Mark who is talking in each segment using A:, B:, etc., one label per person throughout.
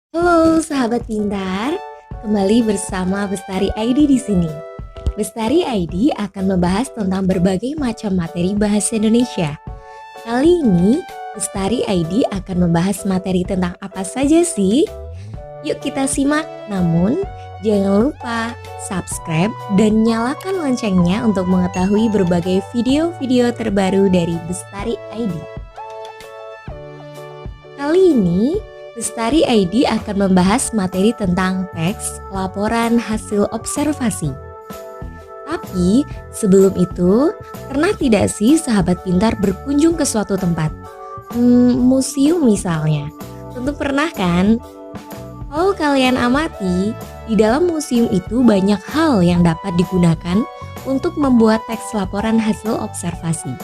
A: Halo sahabat pintar, kembali bersama Bestari ID di sini. Bestari ID akan membahas tentang berbagai macam materi bahasa Indonesia. Kali ini Bestari ID akan membahas materi tentang apa saja sih? Yuk kita simak, namun jangan lupa subscribe dan nyalakan loncengnya untuk mengetahui berbagai video-video terbaru dari Bestari ID. Kali ini Bestari ID akan membahas materi tentang teks laporan hasil observasi. Tapi sebelum itu, pernah tidak sih sahabat pintar berkunjung ke suatu tempat? Museum misalnya. Tentu pernah kan? Kalau kalian amati, di dalam museum itu banyak hal yang dapat digunakan untuk membuat teks laporan hasil observasi.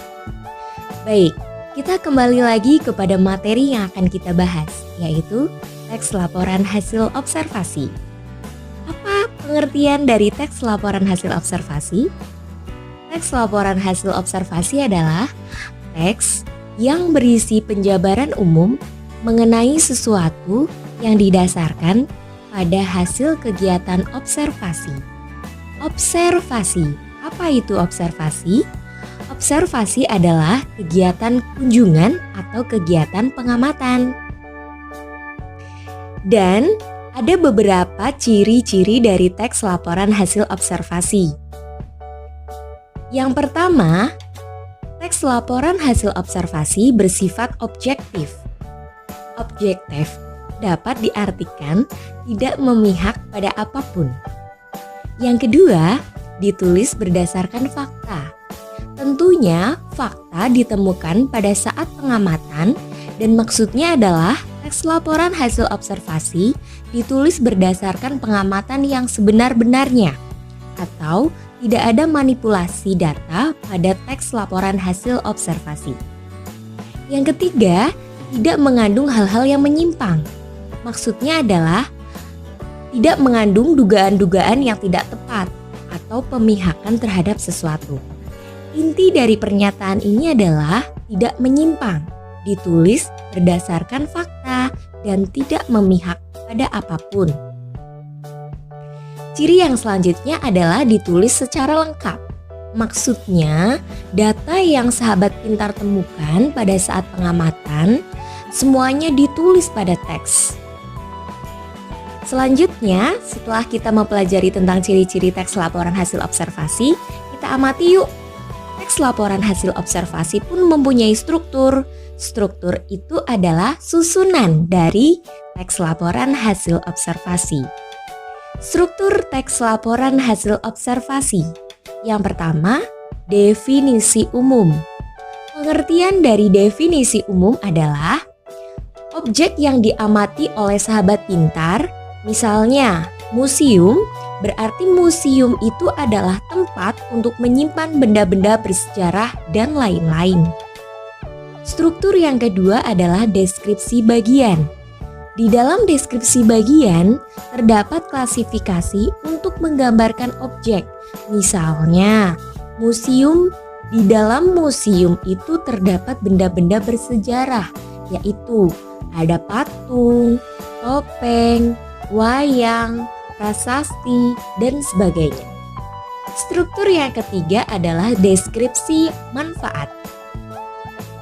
A: Baik, kita kembali lagi kepada materi yang akan kita bahas, yaitu teks laporan hasil observasi. Apa pengertian dari teks laporan hasil observasi? Teks laporan hasil observasi adalah teks yang berisi penjabaran umum mengenai sesuatu yang didasarkan pada hasil kegiatan observasi. Observasi, apa itu observasi? Observasi adalah kegiatan kunjungan atau kegiatan pengamatan. Dan ada beberapa ciri-ciri dari teks laporan hasil observasi. Yang pertama, teks laporan hasil observasi bersifat objektif. Objektif dapat diartikan tidak memihak pada apapun. Yang kedua, ditulis berdasarkan fakta. Tentunya fakta ditemukan pada saat pengamatan dan maksudnya adalah teks laporan hasil observasi ditulis berdasarkan pengamatan yang sebenar-benarnya atau tidak ada manipulasi data pada teks laporan hasil observasi. Yang ketiga, tidak mengandung hal-hal yang menyimpang. Maksudnya adalah tidak mengandung dugaan-dugaan yang tidak tepat atau pemihakan terhadap sesuatu. Inti dari pernyataan ini adalah tidak menyimpang, ditulis berdasarkan fakta, dan tidak memihak pada apapun. Ciri yang selanjutnya adalah ditulis secara lengkap. Maksudnya, data yang sahabat pintar temukan pada saat pengamatan, semuanya ditulis pada teks. Selanjutnya, setelah kita mempelajari tentang ciri-ciri teks laporan hasil observasi, kita amati yuk. Teks laporan hasil observasi pun mempunyai struktur. Struktur itu adalah susunan dari teks laporan hasil observasi. Struktur teks laporan hasil observasi. Yang pertama, definisi umum. Pengertian dari definisi umum adalah objek yang diamati oleh sahabat pintar, misalnya museum. Berarti museum itu adalah tempat untuk menyimpan benda-benda bersejarah dan lain-lain. Struktur yang kedua adalah deskripsi bagian. Di dalam deskripsi bagian terdapat klasifikasi untuk menggambarkan objek. Misalnya, museum, di dalam museum itu terdapat benda-benda bersejarah, yaitu ada patung, topeng, wayang, prasasti, dan sebagainya. Struktur yang ketiga adalah deskripsi manfaat.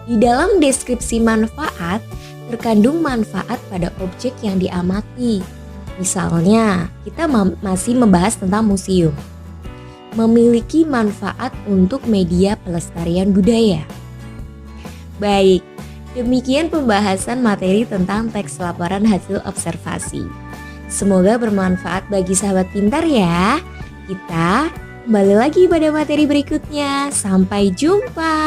A: Di dalam deskripsi manfaat terkandung manfaat pada objek yang diamati. Misalnya, kita masih membahas tentang museum. Memiliki manfaat untuk media pelestarian budaya. Baik, demikian pembahasan materi tentang teks laporan hasil observasi. Semoga bermanfaat bagi sahabat pintar ya. Kita kembali lagi pada materi berikutnya. Sampai jumpa.